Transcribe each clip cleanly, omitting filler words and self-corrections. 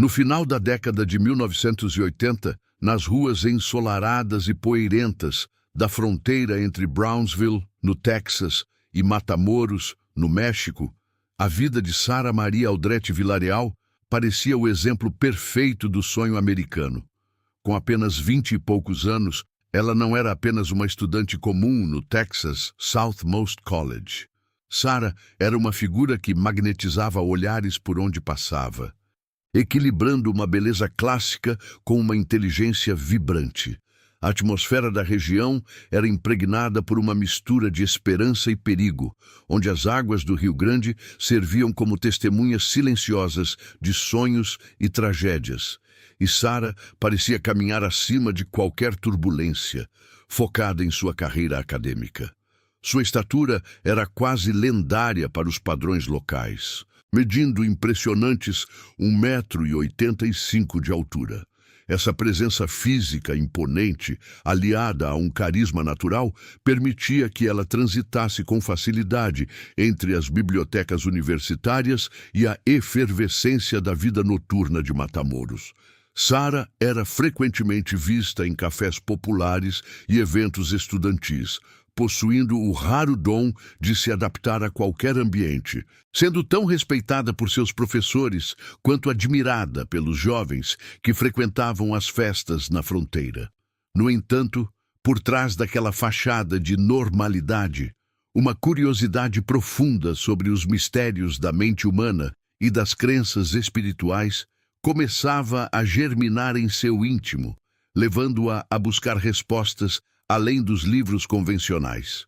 No final da década de 1980, nas ruas ensolaradas e poeirentas da fronteira entre Brownsville, no Texas, e Matamoros, no México, a vida de Sara Maria Aldrete Villarreal parecia o exemplo perfeito do sonho americano. Com apenas 20 e poucos anos, ela não era apenas uma estudante comum no Texas Southmost College. Sara era uma figura que magnetizava olhares por onde passava, equilibrando uma beleza clássica com uma inteligência vibrante. A atmosfera da região era impregnada por uma mistura de esperança e perigo, onde as águas do Rio Grande serviam como testemunhas silenciosas de sonhos e tragédias. E Sara parecia caminhar acima de qualquer turbulência, focada em sua carreira acadêmica. Sua estatura era quase lendária para os padrões locais, medindo impressionantes 1,85 m de altura. Essa presença física imponente, aliada a um carisma natural, permitia que ela transitasse com facilidade entre as bibliotecas universitárias e a efervescência da vida noturna de Matamoros. Sara era frequentemente vista em cafés populares e eventos estudantis, possuindo o raro dom de se adaptar a qualquer ambiente, sendo tão respeitada por seus professores quanto admirada pelos jovens que frequentavam as festas na fronteira. No entanto, por trás daquela fachada de normalidade, uma curiosidade profunda sobre os mistérios da mente humana e das crenças espirituais começava a germinar em seu íntimo, levando-a a buscar respostas além dos livros convencionais.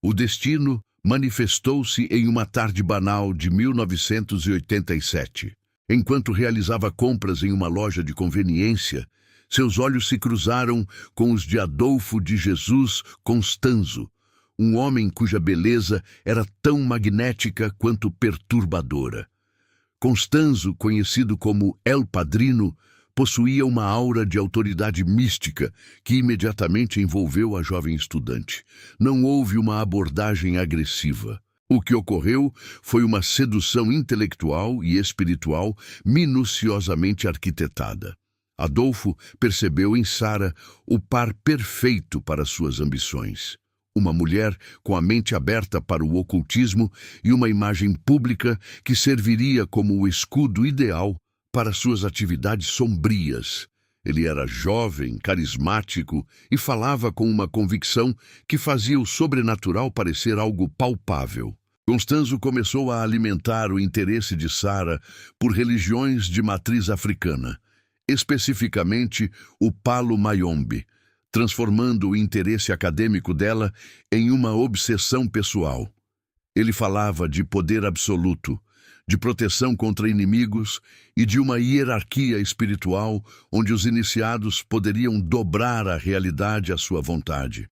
O destino manifestou-se em uma tarde banal de 1987. Enquanto realizava compras em uma loja de conveniência, seus olhos se cruzaram com os de Adolfo de Jesus Constanzo, um homem cuja beleza era tão magnética quanto perturbadora. Constanzo, conhecido como El Padrino, possuía uma aura de autoridade mística que imediatamente envolveu a jovem estudante. Não houve uma abordagem agressiva. O que ocorreu foi uma sedução intelectual e espiritual minuciosamente arquitetada. Adolfo percebeu em Sara o par perfeito para suas ambições. Uma mulher com a mente aberta para o ocultismo e uma imagem pública que serviria como o escudo ideal para suas atividades sombrias. Ele era jovem, carismático e falava com uma convicção que fazia o sobrenatural parecer algo palpável. Constanzo começou a alimentar o interesse de Sara por religiões de matriz africana, especificamente o Palo Mayombe, transformando o interesse acadêmico dela em uma obsessão pessoal. Ele falava de poder absoluto, de proteção contra inimigos e de uma hierarquia espiritual onde os iniciados poderiam dobrar a realidade à sua vontade.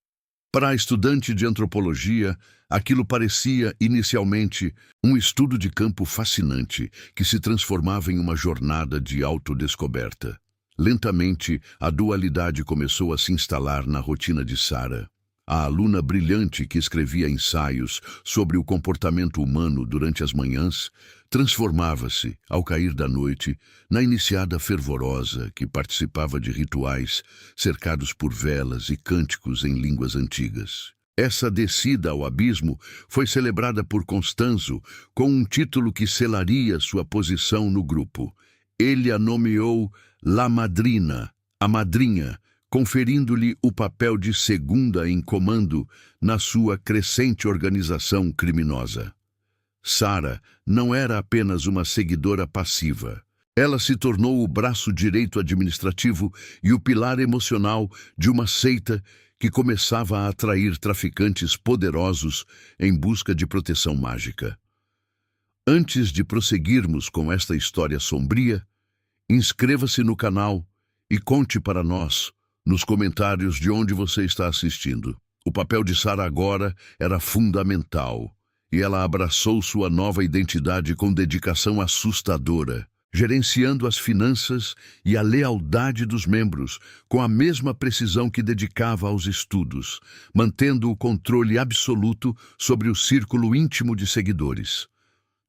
Para a estudante de antropologia, aquilo parecia, inicialmente, um estudo de campo fascinante que se transformava em uma jornada de autodescoberta. Lentamente, a dualidade começou a se instalar na rotina de Sara. A aluna brilhante que escrevia ensaios sobre o comportamento humano durante as manhãs transformava-se, ao cair da noite, na iniciada fervorosa que participava de rituais cercados por velas e cânticos em línguas antigas. Essa descida ao abismo foi celebrada por Constanzo com um título que selaria sua posição no grupo. Ele a nomeou La Madrina, a madrinha, conferindo-lhe o papel de segunda em comando na sua crescente organização criminosa. Sara não era apenas uma seguidora passiva. Ela se tornou o braço direito administrativo e o pilar emocional de uma seita que começava a atrair traficantes poderosos em busca de proteção mágica. Antes de prosseguirmos com esta história sombria, inscreva-se no canal e conte para nós nos comentários de onde você está assistindo. O papel de Sara agora era fundamental, e ela abraçou sua nova identidade com dedicação assustadora, gerenciando as finanças e a lealdade dos membros com a mesma precisão que dedicava aos estudos, mantendo o controle absoluto sobre o círculo íntimo de seguidores.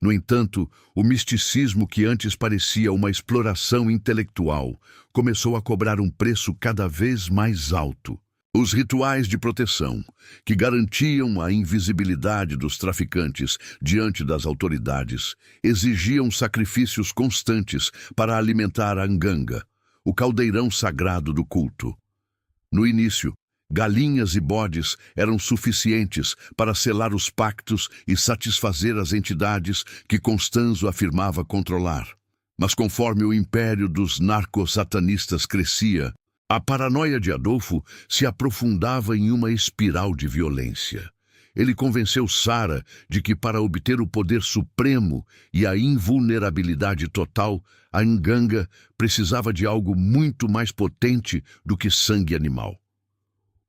No entanto, o misticismo que antes parecia uma exploração intelectual começou a cobrar um preço cada vez mais alto. Os rituais de proteção, que garantiam a invisibilidade dos traficantes diante das autoridades, exigiam sacrifícios constantes para alimentar a nganga, o caldeirão sagrado do culto. No início, galinhas e bodes eram suficientes para selar os pactos e satisfazer as entidades que Constanzo afirmava controlar. Mas conforme o império dos narco-satanistas crescia, a paranoia de Adolfo se aprofundava em uma espiral de violência. Ele convenceu Sara de que para obter o poder supremo e a invulnerabilidade total, a nganga precisava de algo muito mais potente do que sangue animal.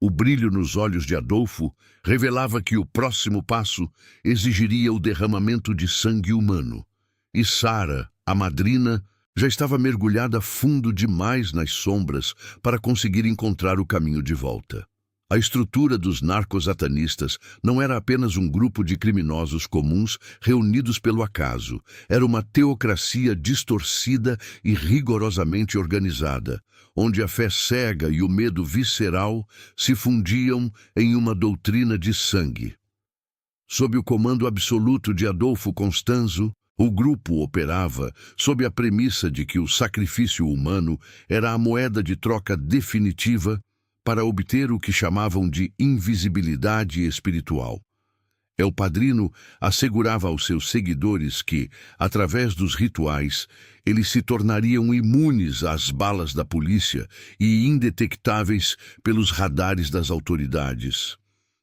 O brilho nos olhos de Adolfo revelava que o próximo passo exigiria o derramamento de sangue humano. E Sara, a madrina, já estava mergulhada fundo demais nas sombras para conseguir encontrar o caminho de volta. A estrutura dos narcosatanistas não era apenas um grupo de criminosos comuns reunidos pelo acaso. Era uma teocracia distorcida e rigorosamente organizada, onde a fé cega e o medo visceral se fundiam em uma doutrina de sangue. Sob o comando absoluto de Adolfo Constanzo, o grupo operava sob a premissa de que o sacrifício humano era a moeda de troca definitiva para obter o que chamavam de invisibilidade espiritual. El Padrino assegurava aos seus seguidores que, através dos rituais, eles se tornariam imunes às balas da polícia e indetectáveis pelos radares das autoridades.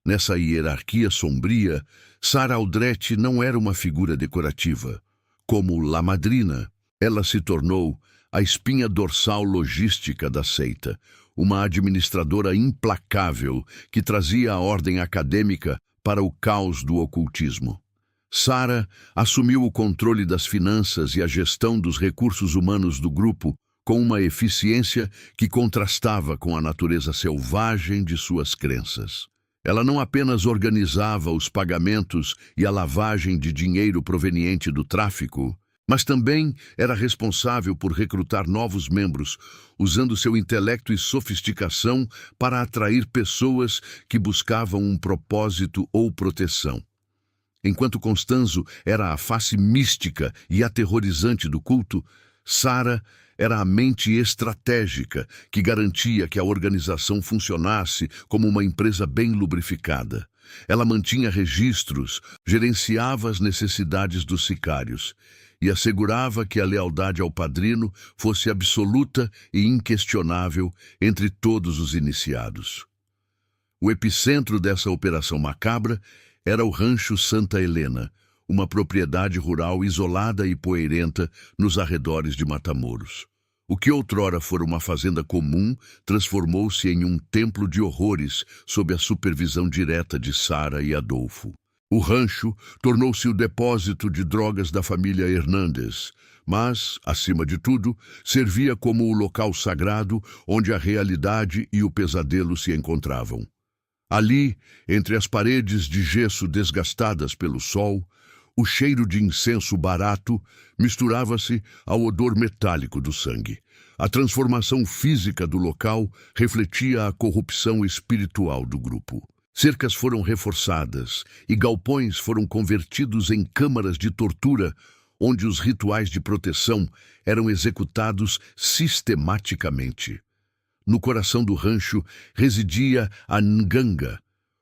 Nessa hierarquia sombria, Sara Aldrete não era uma figura decorativa. Como La Madrina, ela se tornou a espinha dorsal logística da seita, uma administradora implacável que trazia a ordem acadêmica para o caos do ocultismo. Sara assumiu o controle das finanças e a gestão dos recursos humanos do grupo com uma eficiência que contrastava com a natureza selvagem de suas crenças. Ela não apenas organizava os pagamentos e a lavagem de dinheiro proveniente do tráfico, mas também era responsável por recrutar novos membros, usando seu intelecto e sofisticação para atrair pessoas que buscavam um propósito ou proteção. Enquanto Constanzo era a face mística e aterrorizante do culto, Sara era a mente estratégica que garantia que a organização funcionasse como uma empresa bem lubrificada. Ela mantinha registros, gerenciava as necessidades dos sicários e assegurava que a lealdade ao padrino fosse absoluta e inquestionável entre todos os iniciados. O epicentro dessa operação macabra era o Rancho Santa Helena, uma propriedade rural isolada e poeirenta nos arredores de Matamoros. O que outrora fora uma fazenda comum transformou-se em um templo de horrores sob a supervisão direta de Sara e Adolfo. O rancho tornou-se o depósito de drogas da família Hernández, mas, acima de tudo, servia como o local sagrado onde a realidade e o pesadelo se encontravam. Ali, entre as paredes de gesso desgastadas pelo sol, o cheiro de incenso barato misturava-se ao odor metálico do sangue. A transformação física do local refletia a corrupção espiritual do grupo. Cercas foram reforçadas e galpões foram convertidos em câmaras de tortura, onde os rituais de proteção eram executados sistematicamente. No coração do rancho residia a nganga,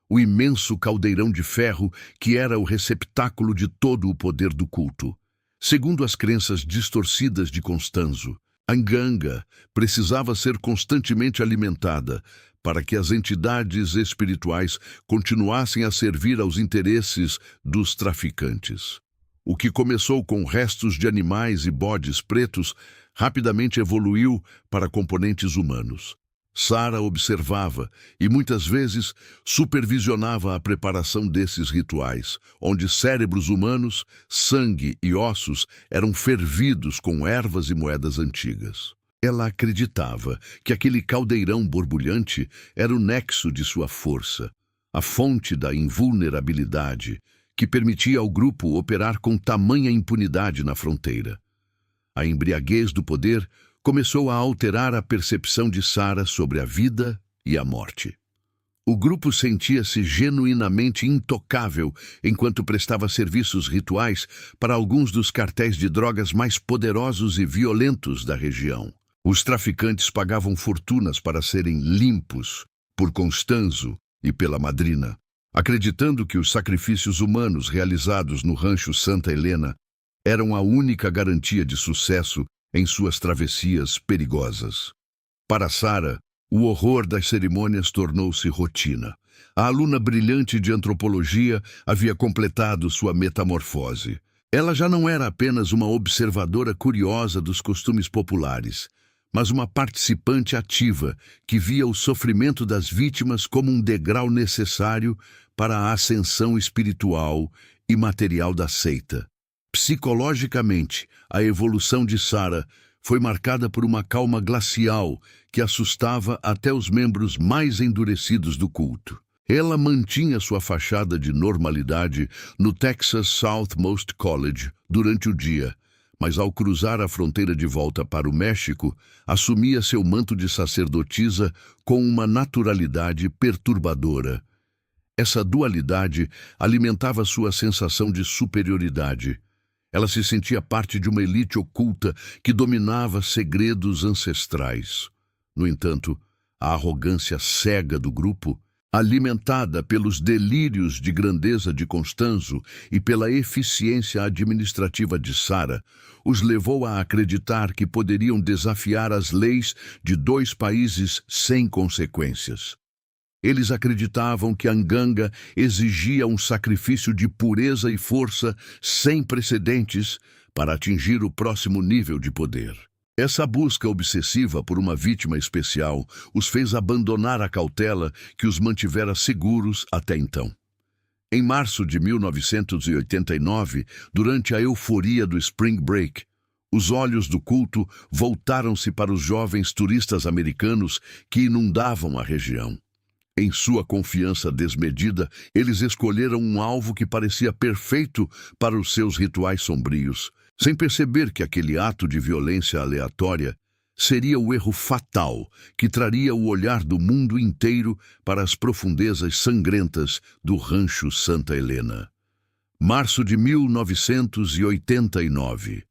o imenso caldeirão de ferro que era o receptáculo de todo o poder do culto. Segundo as crenças distorcidas de Constanzo, a nganga precisava ser constantemente alimentada para que as entidades espirituais continuassem a servir aos interesses dos traficantes. O que começou com restos de animais e bodes pretos rapidamente evoluiu para componentes humanos. Sara observava e muitas vezes supervisionava a preparação desses rituais, onde cérebros humanos, sangue e ossos eram fervidos com ervas e moedas antigas. Ela acreditava que aquele caldeirão borbulhante era o nexo de sua força, a fonte da invulnerabilidade que permitia ao grupo operar com tamanha impunidade na fronteira. A embriaguez do poder começou a alterar a percepção de Sarah sobre a vida e a morte. O grupo sentia-se genuinamente intocável enquanto prestava serviços rituais para alguns dos cartéis de drogas mais poderosos e violentos da região. Os traficantes pagavam fortunas para serem limpos por Constanzo e pela madrina, acreditando que os sacrifícios humanos realizados no rancho Santa Helena eram a única garantia de sucesso em suas travessias perigosas. Para Sarah, o horror das cerimônias tornou-se rotina. A aluna brilhante de antropologia havia completado sua metamorfose. Ela já não era apenas uma observadora curiosa dos costumes populares, mas uma participante ativa que via o sofrimento das vítimas como um degrau necessário para a ascensão espiritual e material da seita. Psicologicamente, a evolução de Sarah foi marcada por uma calma glacial que assustava até os membros mais endurecidos do culto. Ela mantinha sua fachada de normalidade no Texas Southmost College durante o dia, mas ao cruzar a fronteira de volta para o México, assumia seu manto de sacerdotisa com uma naturalidade perturbadora. Essa dualidade alimentava sua sensação de superioridade. Ela se sentia parte de uma elite oculta que dominava segredos ancestrais. No entanto, a arrogância cega do grupo, alimentada pelos delírios de grandeza de Constanzo e pela eficiência administrativa de Sarah, os levou a acreditar que poderiam desafiar as leis de dois países sem consequências. Eles acreditavam que a Nganga exigia um sacrifício de pureza e força sem precedentes para atingir o próximo nível de poder. Essa busca obsessiva por uma vítima especial os fez abandonar a cautela que os mantivera seguros até então. Em março de 1989, durante a euforia do Spring Break, os olhos do culto voltaram-se para os jovens turistas americanos que inundavam a região. Em sua confiança desmedida, eles escolheram um alvo que parecia perfeito para os seus rituais sombrios, sem perceber que aquele ato de violência aleatória seria o erro fatal que traria o olhar do mundo inteiro para as profundezas sangrentas do rancho Santa Helena. Março de 1989.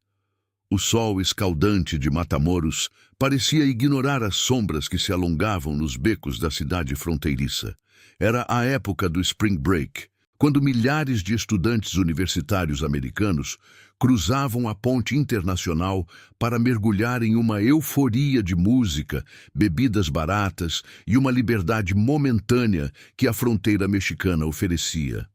O sol escaldante de Matamoros parecia ignorar as sombras que se alongavam nos becos da cidade fronteiriça. Era a época do Spring Break, quando milhares de estudantes universitários americanos cruzavam a ponte internacional para mergulhar em uma euforia de música, bebidas baratas e uma liberdade momentânea que a fronteira mexicana oferecia.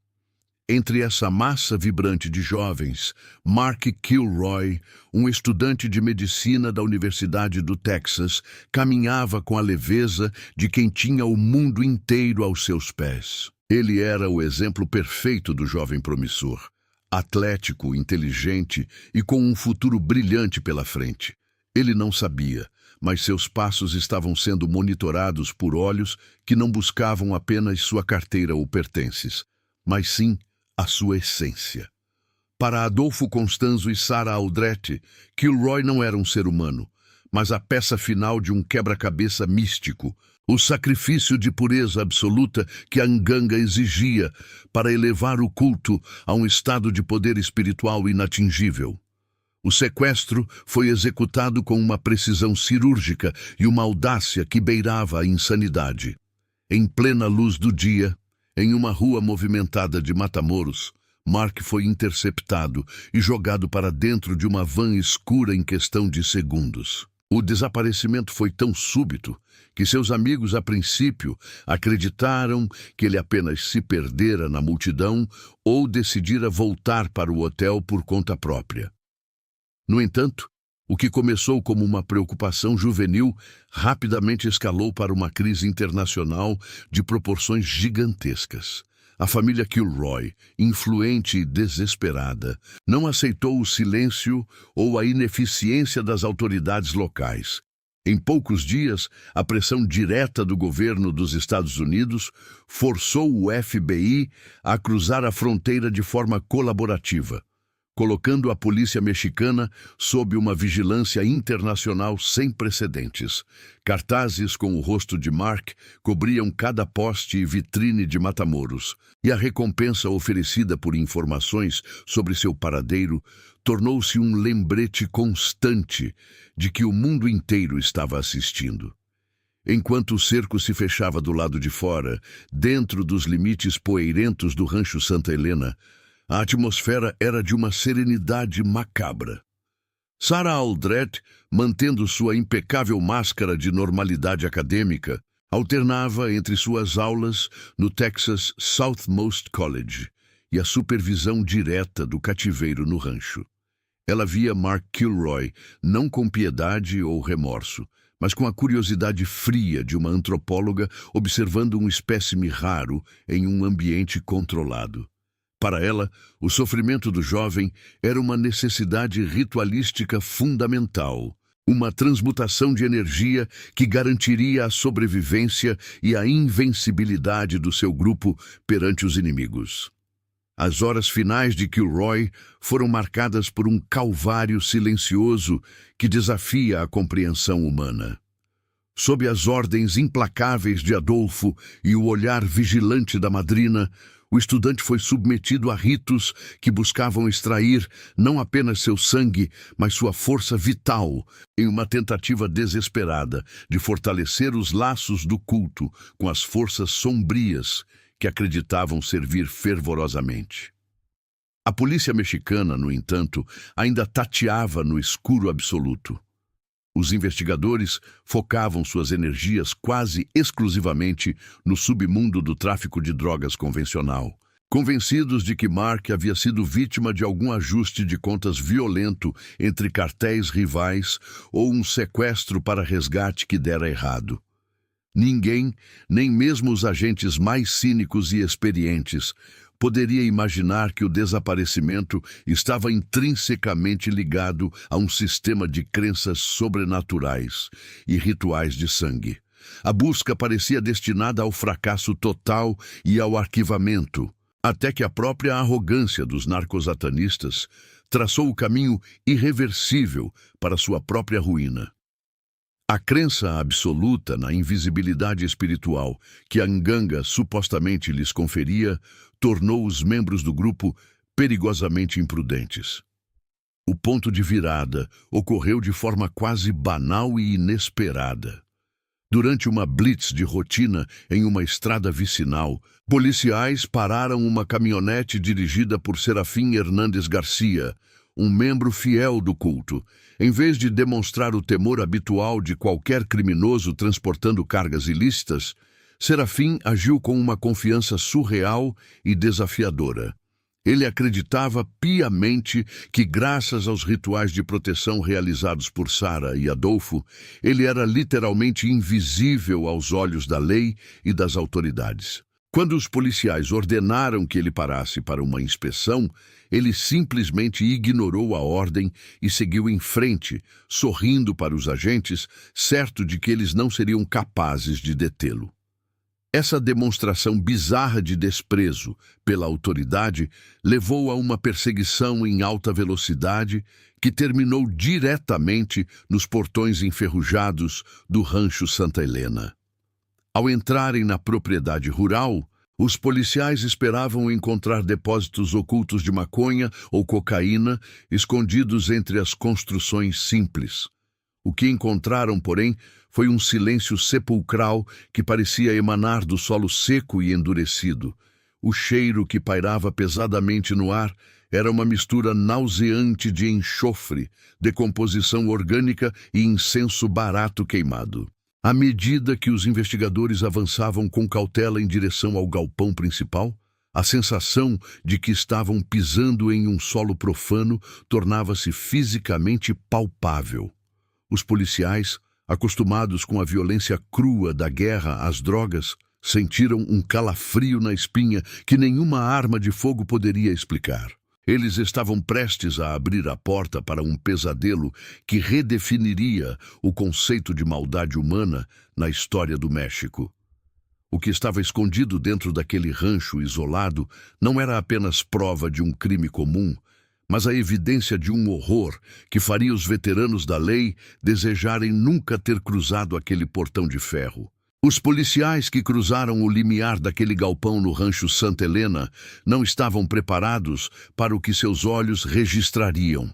Entre essa massa vibrante de jovens, Mark Kilroy, um estudante de medicina da Universidade do Texas, caminhava com a leveza de quem tinha o mundo inteiro aos seus pés. Ele era o exemplo perfeito do jovem promissor, atlético, inteligente e com um futuro brilhante pela frente. Ele não sabia, mas seus passos estavam sendo monitorados por olhos que não buscavam apenas sua carteira ou pertences, mas sim a sua essência. Para Adolfo Constanzo e Sarah Aldrete, Kilroy não era um ser humano, mas a peça final de um quebra-cabeça místico, o sacrifício de pureza absoluta que a Nganga exigia para elevar o culto a um estado de poder espiritual inatingível. O sequestro foi executado com uma precisão cirúrgica e uma audácia que beirava a insanidade. Em plena luz do dia, em uma rua movimentada de Matamoros, Mark foi interceptado e jogado para dentro de uma van escura em questão de segundos. O desaparecimento foi tão súbito que seus amigos, a princípio, acreditaram que ele apenas se perdera na multidão ou decidira voltar para o hotel por conta própria. No entanto, o que começou como uma preocupação juvenil rapidamente escalou para uma crise internacional de proporções gigantescas. A família Kilroy, influente e desesperada, não aceitou o silêncio ou a ineficiência das autoridades locais. Em poucos dias, a pressão direta do governo dos Estados Unidos forçou o FBI a cruzar a fronteira de forma colaborativa, colocando a polícia mexicana sob uma vigilância internacional sem precedentes. Cartazes com o rosto de Mark cobriam cada poste e vitrine de Matamoros, e a recompensa oferecida por informações sobre seu paradeiro tornou-se um lembrete constante de que o mundo inteiro estava assistindo. Enquanto o cerco se fechava do lado de fora, dentro dos limites poeirentos do Rancho Santa Helena, a atmosfera era de uma serenidade macabra. Sarah Aldrete, mantendo sua impecável máscara de normalidade acadêmica, alternava entre suas aulas no Texas Southmost College e a supervisão direta do cativeiro no rancho. Ela via Mark Kilroy não com piedade ou remorso, mas com a curiosidade fria de uma antropóloga observando um espécime raro em um ambiente controlado. Para ela, o sofrimento do jovem era uma necessidade ritualística fundamental, uma transmutação de energia que garantiria a sobrevivência e a invencibilidade do seu grupo perante os inimigos. As horas finais de Kilroy foram marcadas por um calvário silencioso que desafia a compreensão humana. Sob as ordens implacáveis de Adolfo e o olhar vigilante da madrina, o estudante foi submetido a ritos que buscavam extrair não apenas seu sangue, mas sua força vital, em uma tentativa desesperada de fortalecer os laços do culto com as forças sombrias que acreditavam servir fervorosamente. A polícia mexicana, no entanto, ainda tateava no escuro absoluto. Os investigadores focavam suas energias quase exclusivamente no submundo do tráfico de drogas convencional, convencidos de que Mark havia sido vítima de algum ajuste de contas violento entre cartéis rivais ou um sequestro para resgate que dera errado. Ninguém, nem mesmo os agentes mais cínicos e experientes, poderia imaginar que o desaparecimento estava intrinsecamente ligado a um sistema de crenças sobrenaturais e rituais de sangue. A busca parecia destinada ao fracasso total e ao arquivamento, até que a própria arrogância dos narcosatanistas traçou o caminho irreversível para sua própria ruína. A crença absoluta na invisibilidade espiritual que a nganga supostamente lhes conferia tornou os membros do grupo perigosamente imprudentes. O ponto de virada ocorreu de forma quase banal e inesperada. Durante uma blitz de rotina em uma estrada vicinal, policiais pararam uma caminhonete dirigida por Serafim Hernandes Garcia, um membro fiel do culto. Em vez de demonstrar o temor habitual de qualquer criminoso transportando cargas ilícitas, Serafim agiu com uma confiança surreal e desafiadora. Ele acreditava piamente que, graças aos rituais de proteção realizados por Sarah e Adolfo, ele era literalmente invisível aos olhos da lei e das autoridades. Quando os policiais ordenaram que ele parasse para uma inspeção, ele simplesmente ignorou a ordem e seguiu em frente, sorrindo para os agentes, certo de que eles não seriam capazes de detê-lo. Essa demonstração bizarra de desprezo pela autoridade levou a uma perseguição em alta velocidade que terminou diretamente nos portões enferrujados do Rancho Santa Helena. Ao entrarem na propriedade rural, os policiais esperavam encontrar depósitos ocultos de maconha ou cocaína escondidos entre as construções simples. O que encontraram, porém, foi um silêncio sepulcral que parecia emanar do solo seco e endurecido. O cheiro que pairava pesadamente no ar era uma mistura nauseante de enxofre, decomposição orgânica e incenso barato queimado. À medida que os investigadores avançavam com cautela em direção ao galpão principal, a sensação de que estavam pisando em um solo profano tornava-se fisicamente palpável. Os policiais, acostumados com a violência crua da guerra às drogas, sentiram um calafrio na espinha que nenhuma arma de fogo poderia explicar. Eles estavam prestes a abrir a porta para um pesadelo que redefiniria o conceito de maldade humana na história do México. O que estava escondido dentro daquele rancho isolado não era apenas prova de um crime comum, mas a evidência de um horror que faria os veteranos da lei desejarem nunca ter cruzado aquele portão de ferro. Os policiais que cruzaram o limiar daquele galpão no rancho Santa Helena não estavam preparados para o que seus olhos registrariam.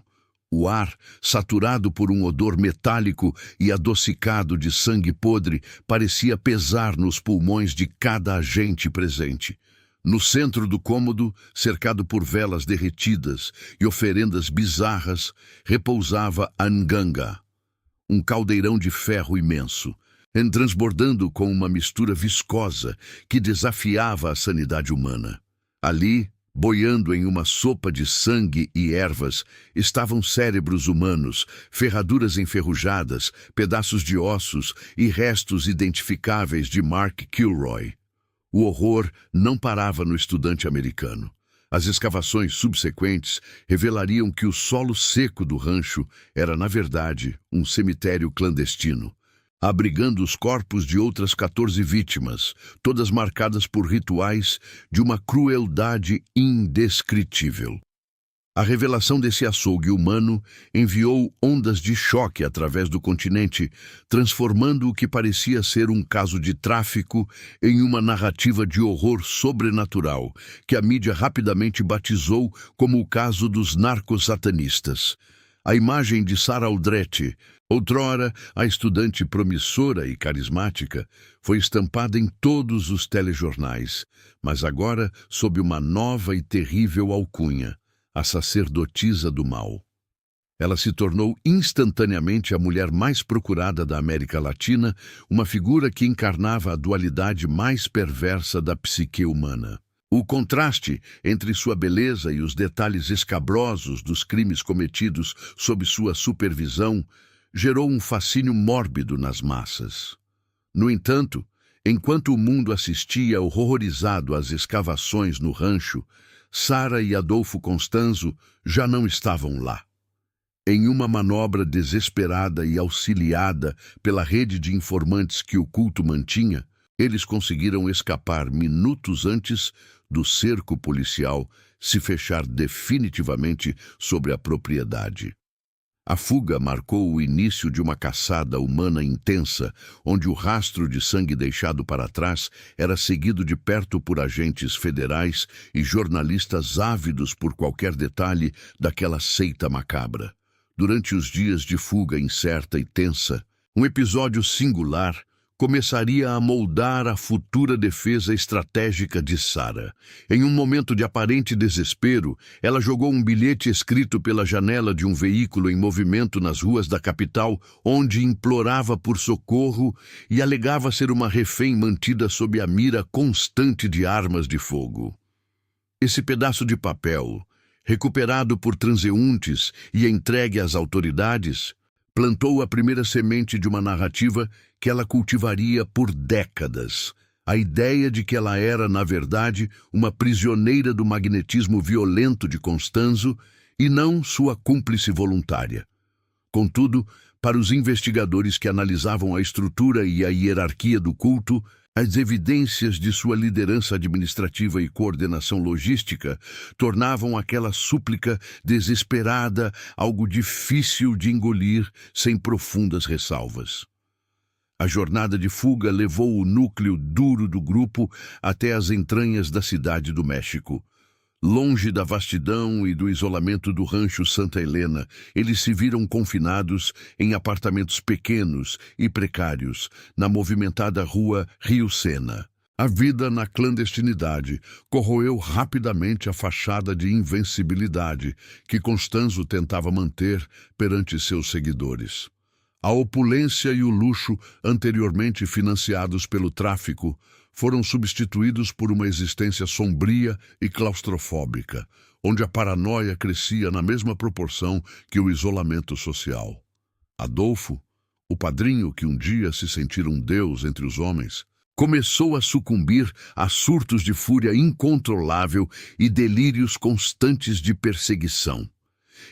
O ar, saturado por um odor metálico e adocicado de sangue podre, parecia pesar nos pulmões de cada agente presente. No centro do cômodo, cercado por velas derretidas e oferendas bizarras, repousava a nganga, um caldeirão de ferro imenso, transbordando com uma mistura viscosa que desafiava a sanidade humana. Ali, boiando em uma sopa de sangue e ervas, estavam cérebros humanos, ferraduras enferrujadas, pedaços de ossos e restos identificáveis de Mark Kilroy. O horror não parava no estudante americano. As escavações subsequentes revelariam que o solo seco do rancho era, na verdade, um cemitério clandestino, abrigando os corpos de outras 14 vítimas, todas marcadas por rituais de uma crueldade indescritível. A revelação desse açougue humano enviou ondas de choque através do continente, transformando o que parecia ser um caso de tráfico em uma narrativa de horror sobrenatural, que a mídia rapidamente batizou como o caso dos narcosatanistas. A imagem de Sarah Aldrete, outrora a estudante promissora e carismática, foi estampada em todos os telejornais, mas agora sob uma nova e terrível alcunha, a sacerdotisa do mal. Ela se tornou instantaneamente a mulher mais procurada da América Latina, uma figura que encarnava a dualidade mais perversa da psique humana. O contraste entre sua beleza e os detalhes escabrosos dos crimes cometidos sob sua supervisão gerou um fascínio mórbido nas massas. No entanto, enquanto o mundo assistia horrorizado às escavações no rancho, Sarah e Adolfo Constanzo já não estavam lá. Em uma manobra desesperada e auxiliada pela rede de informantes que o culto mantinha, eles conseguiram escapar minutos antes do cerco policial se fechar definitivamente sobre a propriedade. A fuga marcou o início de uma caçada humana intensa, onde o rastro de sangue deixado para trás era seguido de perto por agentes federais e jornalistas ávidos por qualquer detalhe daquela seita macabra. Durante os dias de fuga incerta e tensa, um episódio singular começaria a moldar a futura defesa estratégica de Sarah. Em um momento de aparente desespero, ela jogou um bilhete escrito pela janela de um veículo em movimento nas ruas da capital, onde implorava por socorro e alegava ser uma refém mantida sob a mira constante de armas de fogo. Esse pedaço de papel, recuperado por transeuntes e entregue às autoridades, plantou a primeira semente de uma narrativa que ela cultivaria por décadas. A ideia de que ela era, na verdade, uma prisioneira do magnetismo violento de Constanzo e não sua cúmplice voluntária. Contudo, para os investigadores que analisavam a estrutura e a hierarquia do culto, as evidências de sua liderança administrativa e coordenação logística tornavam aquela súplica desesperada algo difícil de engolir sem profundas ressalvas. A jornada de fuga levou o núcleo duro do grupo até as entranhas da cidade do México. Longe da vastidão e do isolamento do rancho Santa Helena, eles se viram confinados em apartamentos pequenos e precários, na movimentada rua Rio Sena. A vida na clandestinidade corroeu rapidamente a fachada de invencibilidade que Constanzo tentava manter perante seus seguidores. A opulência e o luxo, anteriormente financiados pelo tráfico, foram substituídos por uma existência sombria e claustrofóbica, onde a paranoia crescia na mesma proporção que o isolamento social. Adolfo, o padrinho que um dia se sentira um deus entre os homens, começou a sucumbir a surtos de fúria incontrolável e delírios constantes de perseguição.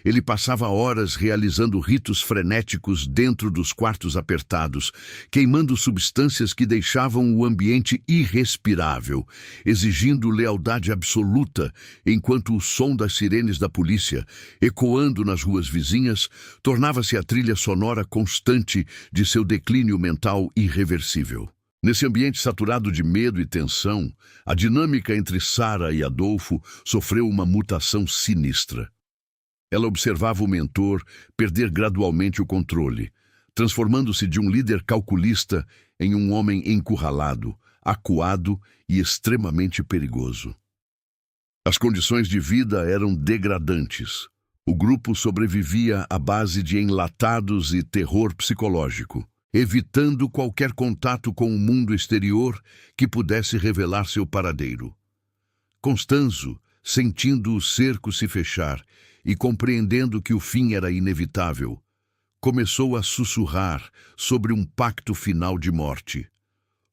Ele passava horas realizando ritos frenéticos dentro dos quartos apertados, queimando substâncias que deixavam o ambiente irrespirável, exigindo lealdade absoluta, enquanto o som das sirenes da polícia, ecoando nas ruas vizinhas, tornava-se a trilha sonora constante de seu declínio mental irreversível. Nesse ambiente saturado de medo e tensão, a dinâmica entre Sarah e Adolfo sofreu uma mutação sinistra. Ela observava o mentor perder gradualmente o controle, transformando-se de um líder calculista em um homem encurralado, acuado e extremamente perigoso. As condições de vida eram degradantes. O grupo sobrevivia à base de enlatados e terror psicológico, evitando qualquer contato com o mundo exterior que pudesse revelar seu paradeiro. Constanzo, sentindo o cerco se fechar e compreendendo que o fim era inevitável, começou a sussurrar sobre um pacto final de morte.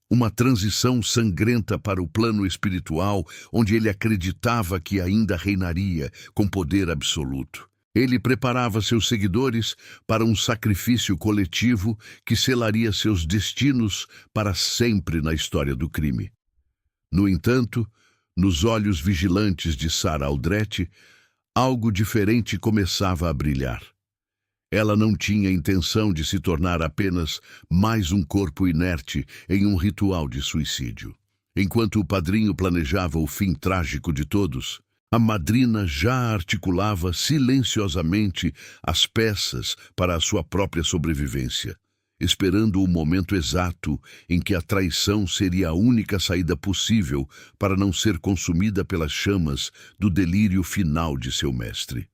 Uma transição sangrenta para o plano espiritual, onde ele acreditava que ainda reinaria com poder absoluto. Ele preparava seus seguidores para um sacrifício coletivo que selaria seus destinos para sempre na história do crime. No entanto, nos olhos vigilantes de Sarah Aldrete, algo diferente começava a brilhar. Ela não tinha intenção de se tornar apenas mais um corpo inerte em um ritual de suicídio. Enquanto o padrinho planejava o fim trágico de todos, a madrina já articulava silenciosamente as peças para a sua própria sobrevivência, esperando o momento exato em que a traição seria a única saída possível para não ser consumida pelas chamas do delírio final de seu mestre.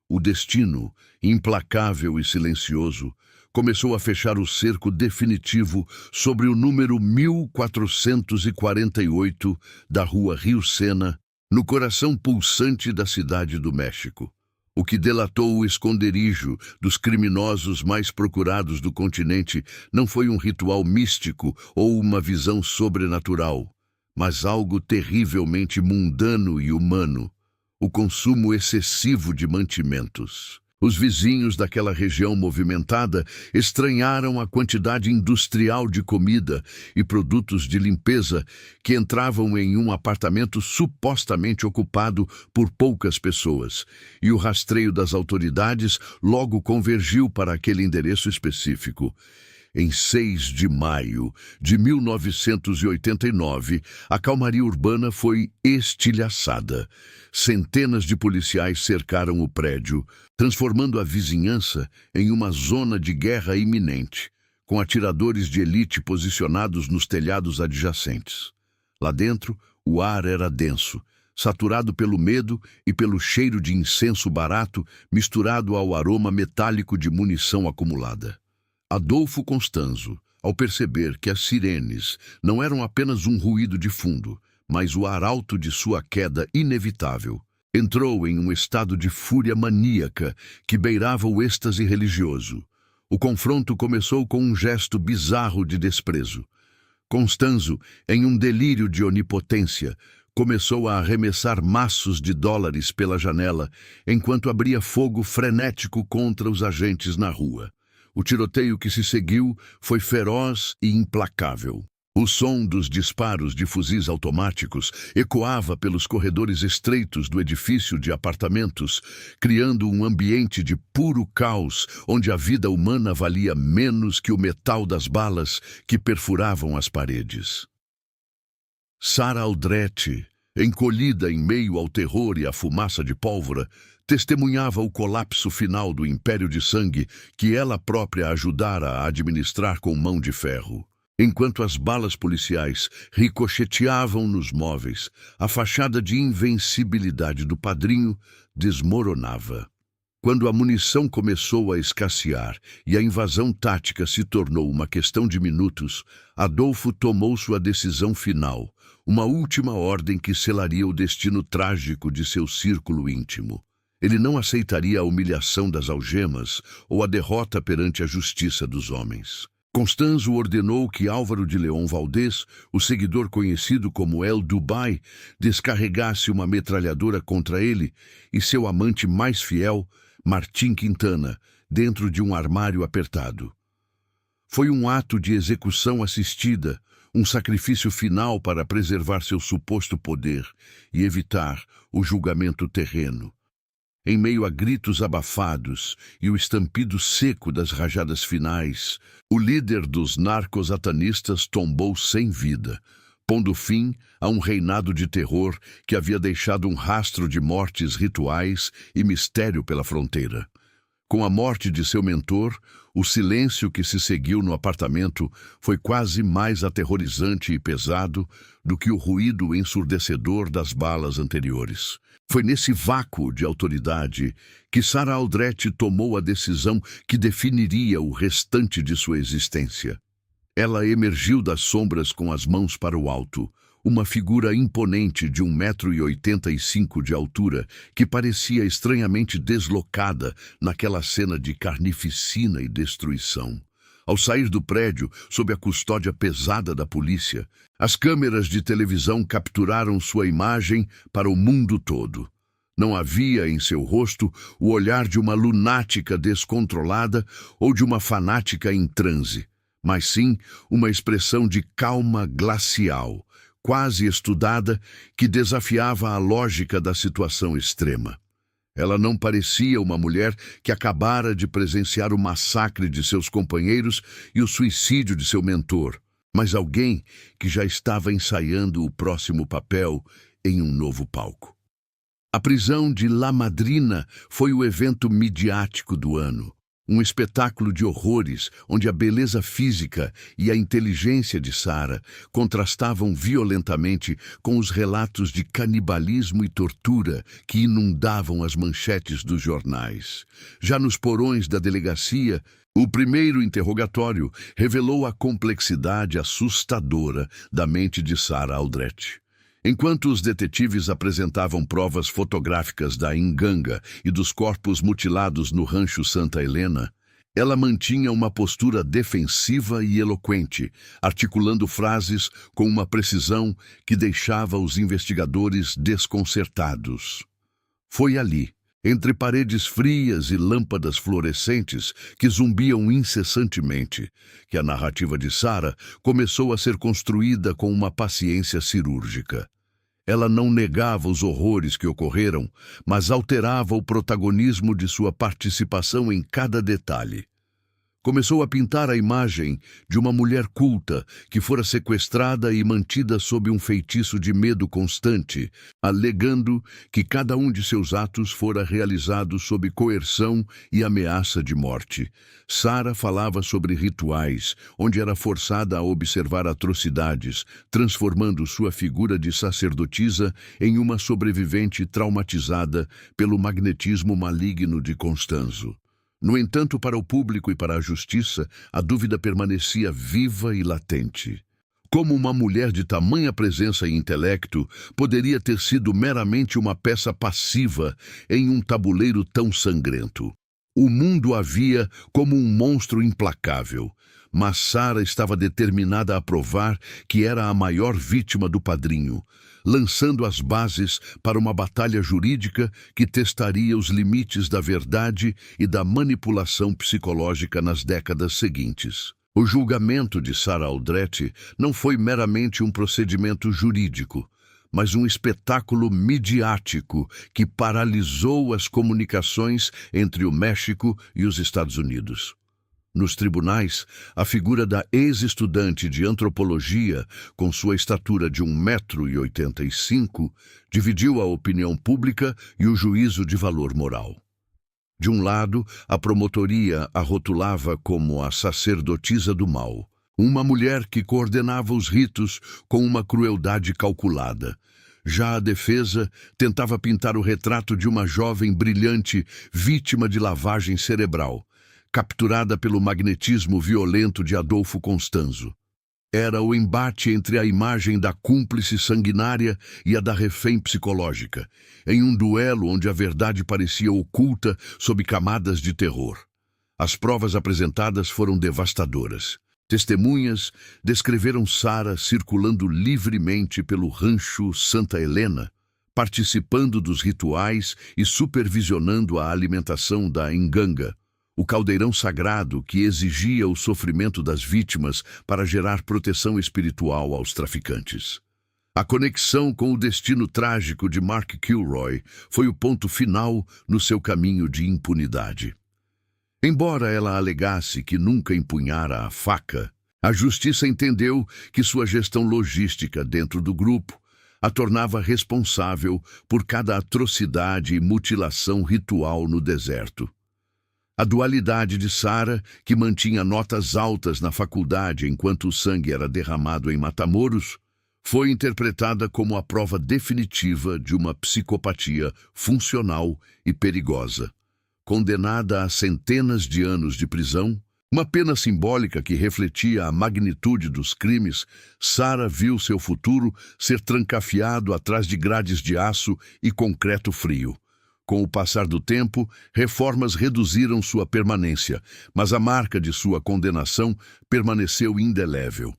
O destino, implacável e silencioso, começou a fechar o cerco definitivo sobre o número 1448 da rua Rio Sena, no coração pulsante da cidade do México, o que delatou o esconderijo dos criminosos mais procurados do continente não foi um ritual místico ou uma visão sobrenatural, mas algo terrivelmente mundano e humano: o consumo excessivo de mantimentos. Os vizinhos daquela região movimentada estranharam a quantidade industrial de comida e produtos de limpeza que entravam em um apartamento supostamente ocupado por poucas pessoas, e o rastreio das autoridades logo convergiu para aquele endereço específico. Em 6 de maio de 1989, a calmaria urbana foi estilhaçada. Centenas de policiais cercaram o prédio, transformando a vizinhança em uma zona de guerra iminente, com atiradores de elite posicionados nos telhados adjacentes. Lá dentro, o ar era denso, saturado pelo medo e pelo cheiro de incenso barato misturado ao aroma metálico de munição acumulada. Adolfo Constanzo, ao perceber que as sirenes não eram apenas um ruído de fundo, mas o arauto de sua queda inevitável, entrou em um estado de fúria maníaca que beirava o êxtase religioso. O confronto começou com um gesto bizarro de desprezo. Constanzo, em um delírio de onipotência, começou a arremessar maços de dólares pela janela, enquanto abria fogo frenético contra os agentes na rua. O tiroteio que se seguiu foi feroz e implacável. O som dos disparos de fuzis automáticos ecoava pelos corredores estreitos do edifício de apartamentos, criando um ambiente de puro caos, onde a vida humana valia menos que o metal das balas que perfuravam as paredes. Sarah Aldrete, encolhida em meio ao terror e à fumaça de pólvora, testemunhava o colapso final do império de sangue que ela própria ajudara a administrar com mão de ferro. Enquanto as balas policiais ricocheteavam nos móveis, a fachada de invencibilidade do padrinho desmoronava. Quando a munição começou a escassear e a invasão tática se tornou uma questão de minutos, Adolfo tomou sua decisão final, uma última ordem que selaria o destino trágico de seu círculo íntimo. Ele não aceitaria a humilhação das algemas ou a derrota perante a justiça dos homens. Constanzo ordenou que Álvaro de León Valdez, o seguidor conhecido como El Dubai, descarregasse uma metralhadora contra ele e seu amante mais fiel, Martim Quintana, dentro de um armário apertado. Foi um ato de execução assistida, um sacrifício final para preservar seu suposto poder e evitar o julgamento terreno. Em meio a gritos abafados e o estampido seco das rajadas finais, o líder dos narcosatanistas tombou sem vida, pondo fim a um reinado de terror que havia deixado um rastro de mortes rituais e mistério pela fronteira. Com a morte de seu mentor, o silêncio que se seguiu no apartamento foi quase mais aterrorizante e pesado do que o ruído ensurdecedor das balas anteriores. Foi nesse vácuo de autoridade que Sara Aldrete tomou a decisão que definiria o restante de sua existência. Ela emergiu das sombras com as mãos para o alto, uma figura imponente de 1,85 m de altura que parecia estranhamente deslocada naquela cena de carnificina e destruição. Ao sair do prédio, sob a custódia pesada da polícia, as câmeras de televisão capturaram sua imagem para o mundo todo. Não havia em seu rosto o olhar de uma lunática descontrolada ou de uma fanática em transe, mas sim uma expressão de calma glacial, quase estudada, que desafiava a lógica da situação extrema. Ela não parecia uma mulher que acabara de presenciar o massacre de seus companheiros e o suicídio de seu mentor, mas alguém que já estava ensaiando o próximo papel em um novo palco. A prisão de La Madrina foi o evento midiático do ano. Um espetáculo de horrores onde a beleza física e a inteligência de Sara contrastavam violentamente com os relatos de canibalismo e tortura que inundavam as manchetes dos jornais. Já nos porões da delegacia, o primeiro interrogatório revelou a complexidade assustadora da mente de Sara Aldrete. Enquanto os detetives apresentavam provas fotográficas da Inganga e dos corpos mutilados no rancho Santa Helena, ela mantinha uma postura defensiva e eloquente, articulando frases com uma precisão que deixava os investigadores desconcertados. Foi ali, entre paredes frias e lâmpadas fluorescentes que zumbiam incessantemente, que a narrativa de Sara começou a ser construída com uma paciência cirúrgica. Ela não negava os horrores que ocorreram, mas alterava o protagonismo de sua participação em cada detalhe. Começou a pintar a imagem de uma mulher culta que fora sequestrada e mantida sob um feitiço de medo constante, alegando que cada um de seus atos fora realizado sob coerção e ameaça de morte. Sara falava sobre rituais, onde era forçada a observar atrocidades, transformando sua figura de sacerdotisa em uma sobrevivente traumatizada pelo magnetismo maligno de Constanzo. No entanto, para o público e para a justiça, a dúvida permanecia viva e latente. Como uma mulher de tamanha presença e intelecto poderia ter sido meramente uma peça passiva em um tabuleiro tão sangrento? O mundo a via como um monstro implacável, mas Sara estava determinada a provar que era a maior vítima do padrinho, lançando as bases para uma batalha jurídica que testaria os limites da verdade e da manipulação psicológica nas décadas seguintes. O julgamento de Sara Aldrete não foi meramente um procedimento jurídico, mas um espetáculo midiático que paralisou as comunicações entre o México e os Estados Unidos. Nos tribunais, a figura da ex-estudante de antropologia, com sua estatura de 1,85 m, dividiu a opinião pública e o juízo de valor moral. De um lado, a promotoria a rotulava como a sacerdotisa do mal, uma mulher que coordenava os ritos com uma crueldade calculada. Já a defesa tentava pintar o retrato de uma jovem brilhante vítima de lavagem cerebral, capturada pelo magnetismo violento de Adolfo Constanzo. Era o embate entre a imagem da cúmplice sanguinária e a da refém psicológica, em um duelo onde a verdade parecia oculta sob camadas de terror. As provas apresentadas foram devastadoras. Testemunhas descreveram Sara circulando livremente pelo rancho Santa Helena, participando dos rituais e supervisionando a alimentação da nganga, o caldeirão sagrado que exigia o sofrimento das vítimas para gerar proteção espiritual aos traficantes. A conexão com o destino trágico de Mark Kilroy foi o ponto final no seu caminho de impunidade. Embora ela alegasse que nunca empunhara a faca, a justiça entendeu que sua gestão logística dentro do grupo a tornava responsável por cada atrocidade e mutilação ritual no deserto. A dualidade de Sara, que mantinha notas altas na faculdade enquanto o sangue era derramado em Matamoros, foi interpretada como a prova definitiva de uma psicopatia funcional e perigosa. Condenada a centenas de anos de prisão, uma pena simbólica que refletia a magnitude dos crimes, Sara viu seu futuro ser trancafiado atrás de grades de aço e concreto frio. Com o passar do tempo, reformas reduziram sua permanência, mas a marca de sua condenação permaneceu indelével.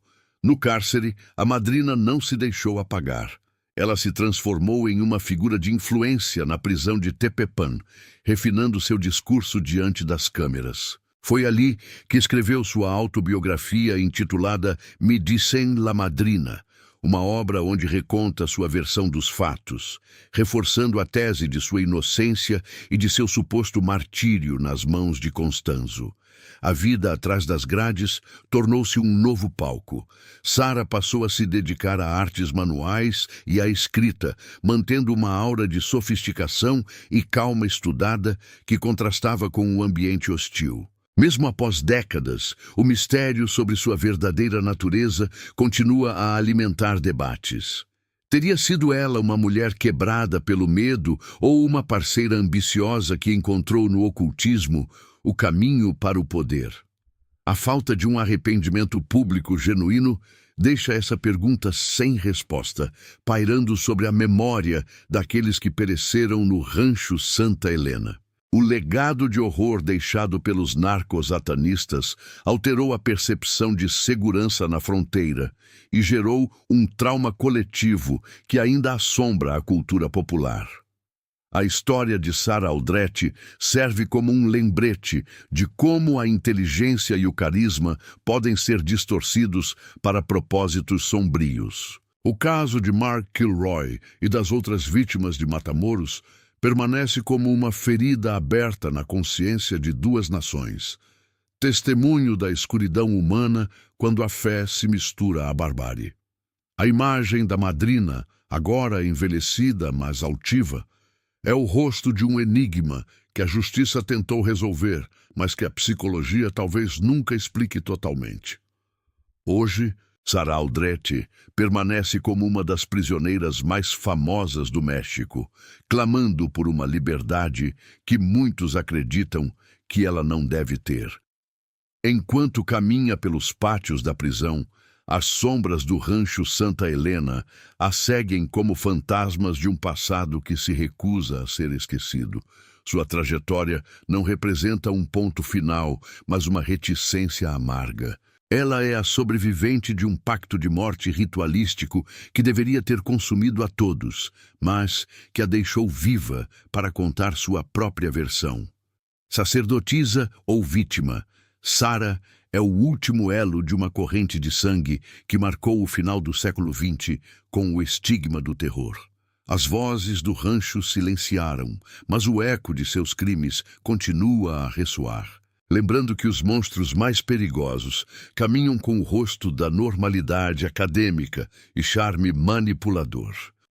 No cárcere, a madrina não se deixou apagar. Ela se transformou em uma figura de influência na prisão de Tepepan, refinando seu discurso diante das câmeras. Foi ali que escreveu sua autobiografia intitulada Me Dicen la Madrina, uma obra onde reconta sua versão dos fatos, reforçando a tese de sua inocência e de seu suposto martírio nas mãos de Constanzo. A vida atrás das grades tornou-se um novo palco. Sara passou a se dedicar a artes manuais e à escrita, mantendo uma aura de sofisticação e calma estudada que contrastava com o ambiente hostil. Mesmo após décadas, o mistério sobre sua verdadeira natureza continua a alimentar debates. Teria sido ela uma mulher quebrada pelo medo ou uma parceira ambiciosa que encontrou no ocultismo o caminho para o poder? A falta de um arrependimento público genuíno deixa essa pergunta sem resposta, pairando sobre a memória daqueles que pereceram no rancho Santa Helena. O legado de horror deixado pelos narcosatanistas alterou a percepção de segurança na fronteira e gerou um trauma coletivo que ainda assombra a cultura popular. A história de Sara Aldrete serve como um lembrete de como a inteligência e o carisma podem ser distorcidos para propósitos sombrios. O caso de Mark Kilroy e das outras vítimas de Matamoros permanece como uma ferida aberta na consciência de duas nações, testemunho da escuridão humana quando a fé se mistura à barbárie. A imagem da madrina, agora envelhecida, mas altiva, é o rosto de um enigma que a justiça tentou resolver, mas que a psicologia talvez nunca explique totalmente. Hoje, Sara Aldrete permanece como uma das prisioneiras mais famosas do México, clamando por uma liberdade que muitos acreditam que ela não deve ter. Enquanto caminha pelos pátios da prisão, as sombras do rancho Santa Helena a seguem como fantasmas de um passado que se recusa a ser esquecido. Sua trajetória não representa um ponto final, mas uma reticência amarga. Ela é a sobrevivente de um pacto de morte ritualístico que deveria ter consumido a todos, mas que a deixou viva para contar sua própria versão. Sacerdotisa ou vítima, Sara é o último elo de uma corrente de sangue que marcou o final do século XX com o estigma do terror. As vozes do rancho silenciaram, mas o eco de seus crimes continua a ressoar. Lembrando que os monstros mais perigosos caminham com o rosto da normalidade acadêmica e charme manipulador.